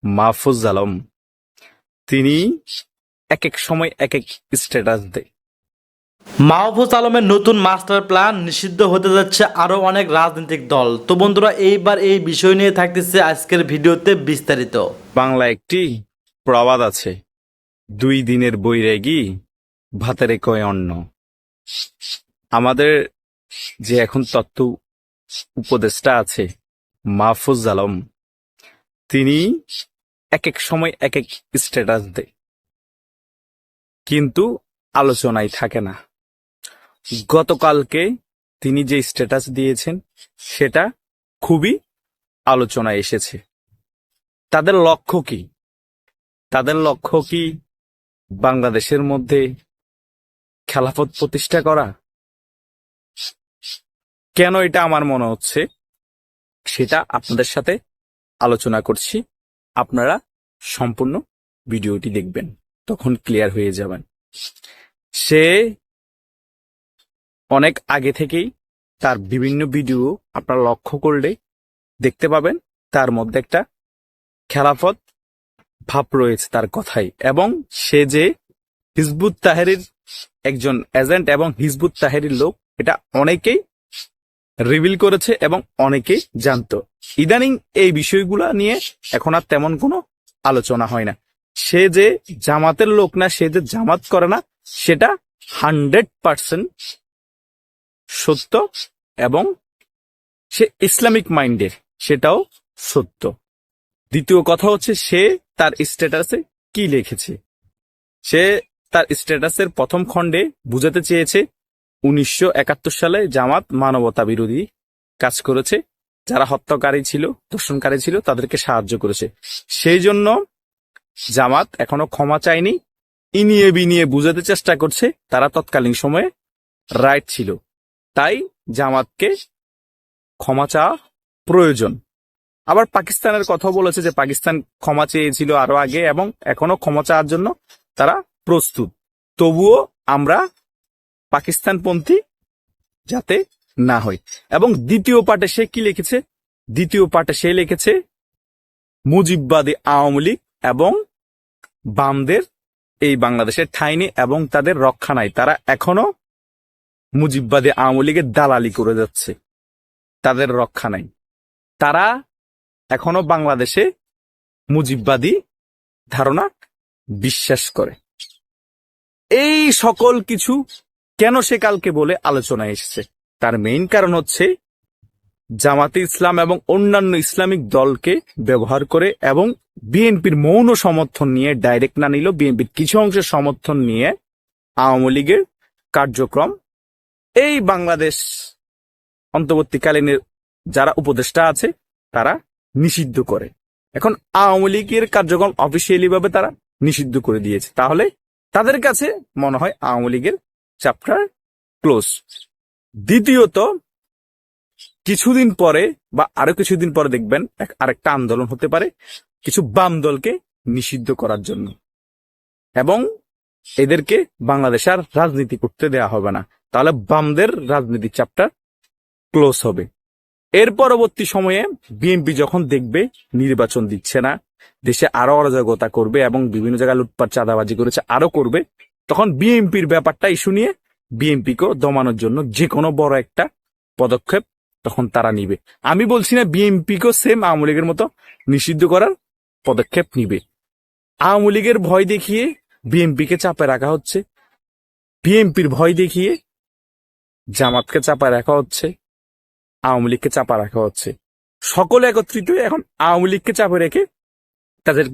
মাহফুজ আলম, তিনি এক এক সময় এক এক স্ট্যাটাস দেয়। মাহফুজ আলমের নতুন মাস্টার প্ল্যান নিষিদ্ধ হতে যাচ্ছে আরো অনেক রাজনৈতিক দল। তো বন্ধুরা, এইবার এই বিষয় নিয়ে থাকতেছে আজকের ভিডিওতে বিস্তারিত। বাংলা একটি প্রবাদ আছে, 2 দিনের বৈরাগী ভাতেরে কয় অন্ন। আমাদের যে এখন তথ্য উপদেষ্টা আছে মাহফুজ আলম, তিনি এক এক সময় এক এক স্ট্যাটাস দেয়, কিন্তু আলোচনায় থাকে না। গতকালকে তিনি যে স্ট্যাটাস দিয়েছেন সেটা খুবই আলোচনায় এসেছে। তাদের লক্ষ্য কি? তাদের লক্ষ্য কি বাংলাদেশের মধ্যে খেলাফত প্রতিষ্ঠা করা? কেন এটা আমার মনে হচ্ছে সেটা আপনাদের সাথে আলোচনা করছি। আপনারা সম্পূর্ণ ভিডিওটি দেখবেন, তখন ক্লিয়ার হয়ে যাবেন। সে অনেক আগে থেকেই তার বিভিন্ন ভিডিও আপনারা লক্ষ্য করলে দেখতে পাবেন তার মধ্যে একটা খেলাফত ভাব রয়েছে তার কথাই, এবং সে যে হিজবুত তাহরির একজন এজেন্ট এবং হিজবুত তাহরির লোক, এটা অনেকেই রিভিল করেছে এবং অনেকেই জানতো। ইদানিং এই বিষয়গুলা নিয়ে এখন আর তেমন কোনো আলোচনা হয় না। সে যে জামাতের লোক না, সে যে জামাত করে না, সেটা 100% সত্য, এবং সে ইসলামিক মাইন্ডের, সেটাও সত্য। দ্বিতীয় কথা হচ্ছে সে তার স্ট্যাটাসে কি লিখেছে। সে তার স্ট্যাটাসের প্রথম খণ্ডে বুঝাতে চেয়েছে 1971 সালে জামাত মানবতা বিরোধী কাজ করেছে, যারা হত্যাকারী ছিল, ধর্ষণকারী ছিল, তাদেরকে সাহায্য করেছে। সেই জন্য জামাত এখনো ক্ষমা চায়নি, ইনিয়ে বিনিয়ে বুঝাতে চেষ্টা করছে তারা তৎকালীন সময়ে রাইট ছিল, তাই জামাতকে ক্ষমা চাওয়া প্রয়োজন। আবার পাকিস্তানের কথা বলেছে যে পাকিস্তান ক্ষমা চেয়েছিল আরো আগে এবং এখনো ক্ষমা চাওয়ার জন্য তারা প্রস্তুত। তবুও আমরা পাকিস্তানপন্থী যাতে না হয়। এবং দ্বিতীয় পার্টে সে কি লিখেছে? দ্বিতীয় পার্টে সে লিখেছে মুজিববাদী আওয়ামী লীগ এবং বামদের এই বাংলাদেশের ঠাঁই নেই এবং তাদের রক্ষা নাই। তারা এখনো মুজিববাদী আওয়ামী লীগের দালালি করে যাচ্ছে, তাদের রক্ষা নাই। তারা এখনো বাংলাদেশে মুজিববাদী ধারণা বিশ্বাস করে। এই সকল কিছু কেন সে কালকে বলে আলোচনায় এসেছে? তার মেইন কারণ হচ্ছে জামাতে ইসলাম এবং অন্যান্য ইসলামিক দলকে ব্যবহার করে এবং বিএনপির মৌন সমর্থন নিয়ে, ডাইরেক্ট না নিলেও বিএনপির কিছু অংশের সমর্থন নিয়ে আওয়ামী লীগের কার্যক্রম এই বাংলাদেশ অন্তর্বর্তীকালীনের যারা উপদেষ্টা আছে তারা নিষিদ্ধ করে। এখন আওয়ামী লীগের কার্যক্রম অফিসিয়ালি ভাবে তারা নিষিদ্ধ করে দিয়েছে, তাহলে তাদের কাছে মনে হয় আওয়ামী লীগের চ্যাপ্টার ক্লোজ। দ্বিতীয়ত, কিছুদিন পরে বা আরো কিছুদিন পরে দেখবেন আরেকটা আন্দোলন হতে পারে কিছু বাম দলকে নিষিদ্ধ করার জন্য, এবং এদেরকে বাংলাদেশে আর রাজনীতি করতে দেওয়া হবে না। তাহলে বামদের রাজনীতি চ্যাপ্টার ক্লোজ হবে। এর পরবর্তী সময়ে বিএনপি যখন দেখবে নির্বাচন দিচ্ছে না, দেশে আরো অরাজকতা করবে এবং বিভিন্ন জায়গায় লুটপাট চাঁদাবাজি করেছে আরো করবে, তখন বিএনপির ব্যাপারটা ইস্যু নিয়ে বিএনপিকে দমানোর জন্য যে কোনো বড় একটা পদক্ষেপ তখন তারা নিবে। আমি বলছি না বিএনপিকেও সেম আওয়ামী লীগের মতো নিষিদ্ধ করার পদক্ষেপ নিবে। আওয়ামী লীগের ভয় দেখিয়ে বিএনপিকে চাপে রাখা হচ্ছে, বিএনপির ভয় দেখিয়ে জামাতকে চাপা রাখা হচ্ছে, আওয়ামী লীগকে চাপা রাখা হচ্ছে। সকলে একত্রিত হয়ে এখন আওয়ামী লীগকে চাপে রেখে তাদের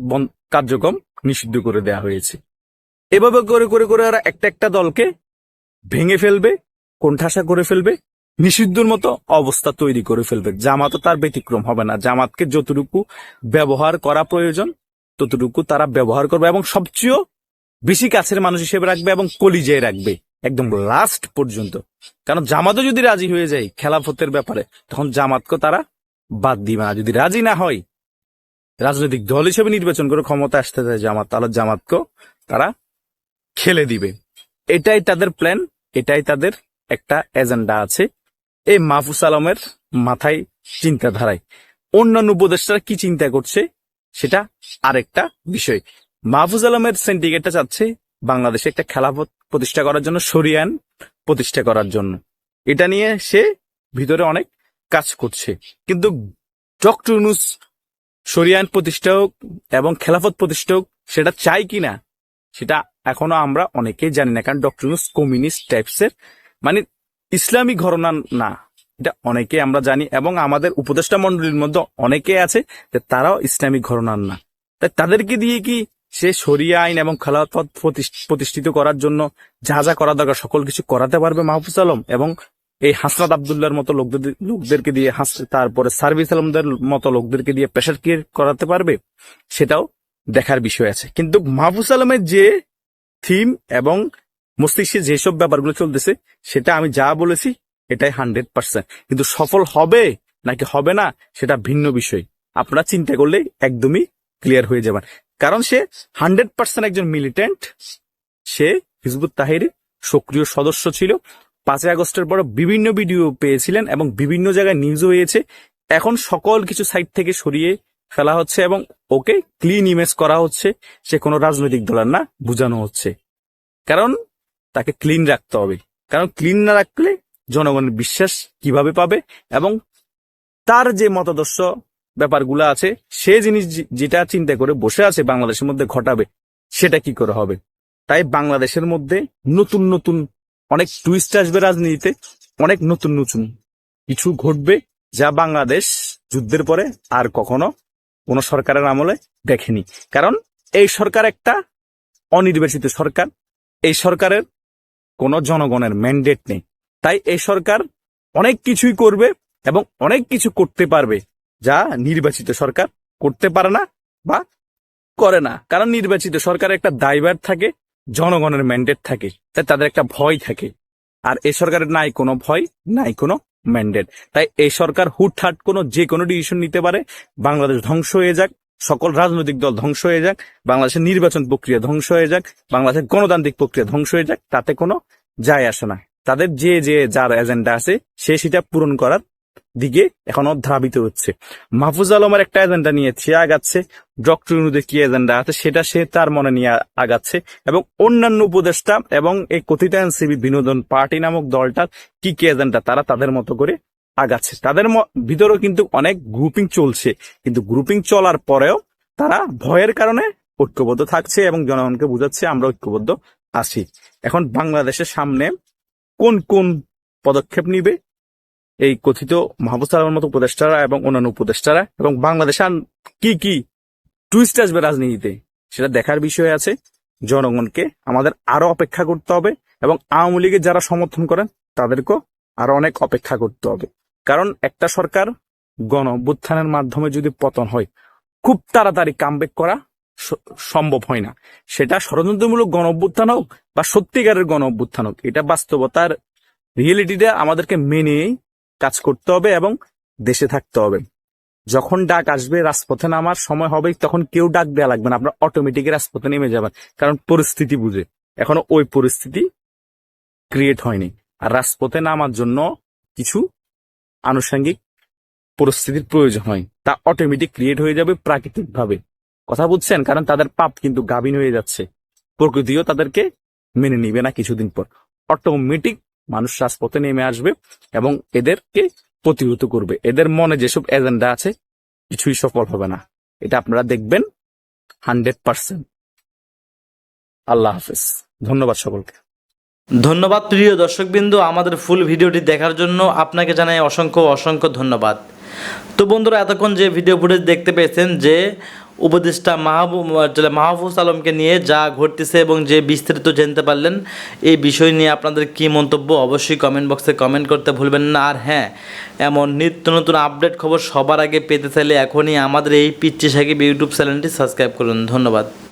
কার্যক্রম নিষিদ্ধ করে দেওয়া হয়েছে। এভাবে করে করে করে ওরা একটা একটা দলকে ভেঙে ফেলবে, কোণঠাসা করে ফেলবে, নিষিদ্ধর মতো অবস্থা তৈরি করে ফেলবে। জামাতও তার ব্যতিক্রম হবে না। জামাতকে যতটুকু ব্যবহার করা প্রয়োজন ততটুকু তারা ব্যবহার করবে এবং সবচেয়ে বেশি কাছের মানুষ হিসেবে রাখবে এবং কলিজায় রাখবে একদম লাস্ট পর্যন্ত। কারণ জামাতও যদি রাজি হয়ে যায় খেলাফতের ব্যাপারে, তখন জামাতকে তারা বাদ দিবে না। যদি রাজি না হয়, রাজনৈতিক দল হিসেবে নির্বাচন করে ক্ষমতা আসতে চায় জামাত, তাহলে জামাতকেও তারা খেলে দিবে। এটাই তাদের প্ল্যান, এটাই তাদের একটা এজেন্ডা আছে এই মাহফুজ আলমের মাথায়, চিন্তাধারায়। অন্যান্য উপদেষ্টারা কি চিন্তা করছে সেটা আরেকটা বিষয়। মাহফুজ আলমের সিন্ডিকেটটা চাচ্ছে বাংলাদেশে একটা খেলাফত প্রতিষ্ঠা করার জন্য, শরিয়া আইন প্রতিষ্ঠা করার জন্য। এটা নিয়ে সে ভিতরে অনেক কাজ করছে, কিন্তু ডক্টর ইউনূস শরিয়া আইন প্রতিষ্ঠা হোক এবং খেলাফত প্রতিষ্ঠা হোক সেটা চাই কিনা সেটা এখনো আমরা অনেকেই জানি না। কারণ ডক্টর ইউনূস কমিউনিস্ট টাইপসের, মানে ইসলামী ঘরানা না, এটা অনেকে আমরা জানি, এবং আমাদের উপদেষ্টা মন্ডলীর মধ্যে অনেকে আছে যে তারাও ইসলামিক ঘরানার না। তাই তাদেরকে দিয়ে কি সে শরিয়া আইন এবং খেলাফত প্রতিষ্ঠিত করার জন্য যা যা করা দরকার সকল কিছু করাতে পারবে মাহফুজ আলম? এবং এই হাসনাত আবদুল্লাহর মতো লোকদেরকে দিয়ে, তারপরে সার্ভিস আলমদের মতো লোকদেরকে দিয়ে প্রেশার ক্রিয়েট করাতে পারবে? সেটাও দেখার বিষয় আছে। কিন্তু মাহফুজ আলমের যে থিম এবং মস্তিষ্কে যেসব ব্যাপারগুলো চলতেছে সেটা আমি যা বলেছি এটাই 100%, কিন্তু সফল হবে নাকি হবে না সেটা ভিন্ন বিষয়। আপনারা চিন্তা করলে একদমই ক্লিয়ার হয়ে যাবেন। কারণ সে 100% একজন মিলিটেন্ট, সে হিজবুত তাহরিরের সক্রিয় সদস্য ছিল। 5ই আগস্টের পর বিভিন্ন ভিডিও পেয়েছিলেন এবং বিভিন্ন জায়গায় নিউজও হয়েছে। এখন সকল কিছু সাইড থেকে সরিয়ে ফেলা হচ্ছে এবং ওকে ক্লিন ইমেজ করা হচ্ছে। সে কোনো রাজনৈতিক দলের না বোঝানো হচ্ছে, কারণ তাকে ক্লিন রাখতে হবে। কারণ ক্লিন না রাখলে জনগণের বিশ্বাস কিভাবে পাবে, এবং তার যে মতাদর্শ ব্যাপারগুলো আছে সে জিনিস যেটা চিন্তা করে বসে আছে বাংলাদেশের মধ্যে ঘটাবে, সেটা কি করে হবে? তাই বাংলাদেশের মধ্যে নতুন নতুন অনেক টুইস্ট আসবে, রাজনীতিতে অনেক নতুন নতুন কিছু ঘটবে যা বাংলাদেশ যুদ্ধের পরে আর কখনো কোন সরকারের আমলে দেখেনি। কারণ এই সরকার একটা অনির্বাচিত সরকার, এই সরকারের কোনো জনগণের ম্যান্ডেট নেই। তাই এই সরকার অনেক কিছুই করবে এবং অনেক কিছু করতে পারবে যা নির্বাচিত সরকার করতে পারে না বা করে না। কারণ নির্বাচিত সরকারের একটা দায়ভার থাকে, জনগণের ম্যান্ডেট থাকে, তাই তাদের একটা ভয় থাকে। আর এই সরকারের নাই কোনো ভয়, নাই কোনো ম্যান্ডেট। তাই এই সরকার হুটহাট যে কোনো ডিসিশন নিতে পারে। বাংলাদেশ ধ্বংস হয়ে যাক, সকল রাজনৈতিক দল ধ্বংস হয়ে যাক, বাংলাদেশের নির্বাচন প্রক্রিয়া ধ্বংস হয়ে যাক, বাংলাদেশের গণতান্ত্রিক প্রক্রিয়া ধ্বংস হয়ে যাক, তাতে কোনো যায় আসে না। তাদের যে যার এজেন্ডা আছে সে সেটা পূরণ করার দিকে এখনো ধাবিত হচ্ছে। মাহফুজ আলমের একটা এজেন্ডা নিয়ে সে আগাচ্ছে, ডক্টর ইউনূসের কি এজেন্ডা আছে সেটা সে তার মনে নিয়ে আগাচ্ছে, এবং অন্যান্য উপদেষ্টা এবং এই কথিত এনসিপি বিনোদন পার্টি নামক দলটার কি কি এজেন্ডা তারা তাদের মতো করে আগাচ্ছে। তাদের ভিতরেও কিন্তু অনেক গ্রুপিং চলছে, কিন্তু গ্রুপিং চলার পরেও তারা ভয়ের কারণে ঐক্যবদ্ধ থাকছে এবং জনগণকে বুঝাচ্ছে আমরা ঐক্যবদ্ধ আছি। এখন বাংলাদেশের সামনে কোন কোন পদক্ষেপ নিবে এই কথিত মাহফুজ আলমের মতো উপদেষ্টারা এবং অন্যান্য উপদেষ্টারা, এবং বাংলাদেশে কি কি টুইস্ট আসবে রাজনীতিতে সেটা দেখার বিষয় আছে। জনগণকে আমাদের আরো অপেক্ষা করতে হবে, এবং আওয়ামী লীগের যারা সমর্থন করেন তাদেরকেও আরো অনেক অপেক্ষা করতে হবে। কারণ একটা সরকার গণ অভ্যুত্থানের মাধ্যমে যদি পতন হয়, খুব তাড়াতাড়ি কামব্যাক করা সম্ভব হয় না। সেটা ষড়যন্ত্রমূলক গণ অভ্যুত্থান হোক বা সত্যিকারের গণ অভ্যুত্থান হোক, এটা বাস্তবতার রিয়েলিটিটা আমাদেরকে মেনে কাজ করতে হবে এবং দেশে থাকতে হবে। যখন ডাক আসবে, রাজপথে নামার সময় হবে, তখন কেউ ডাক দেওয়া লাগবে না, আপনার অটোমেটিক রাজপথে নেমে যাবেন। কারণ পরিস্থিতি বুঝে এখনো ওই পরিস্থিতি ক্রিয়েট হয়নি। আর রাজপথে নামার জন্য কিছু আনুষঙ্গিক পরিস্থিতির প্রয়োজন হয়, তা অটোমেটিক ক্রিয়েট হয়ে যাবে প্রাকৃতিক ভাবে। কথা বুঝছেন? কারণ তাদের পাপ কিন্তু গাভিন হয়ে যাচ্ছে, প্রকৃতিও তাদেরকে মেনে নিবে না কিছুদিন পর। অটোমেটিক মানুষ রাজপথে নেমে আসবে এবং এদেরকে প্রতিহত করবে। এদের মনে যেসব এজেন্ডা আছে কিছুই সফল হবে না, এটা আপনারা দেখবেন 100%। আল্লাহ হাফেজ, ধন্যবাদ সকলকে। ধন্যবাদ প্রিয় দর্শকবৃন্দু, আমাদের ফুল ভিডিওটি দেখার জন্য আপনাকে জানাই অসংখ্য অসংখ্য ধন্যবাদ। তো বন্ধুরা, এতক্ষণ যে ভিডিও ফুটেজ দেখতে পেয়েছেন, যে উপদেষ্টা মাহফুজ আলমকে নিয়ে যা ঘটতেছে এবং যে বিস্তারিত জানতে পারলেন, এই বিষয় নিয়ে আপনাদের কী মন্তব্য অবশ্যই কমেন্ট বক্সে কমেন্ট করতে ভুলবেন না। আর হ্যাঁ, এমন নিত্য নতুন আপডেট খবর সবার আগে পেতে চাইলে এখনই আমাদের এই পিচ্চি সাকিব ইউটিউব চ্যানেলটি সাবস্ক্রাইব করুন। ধন্যবাদ।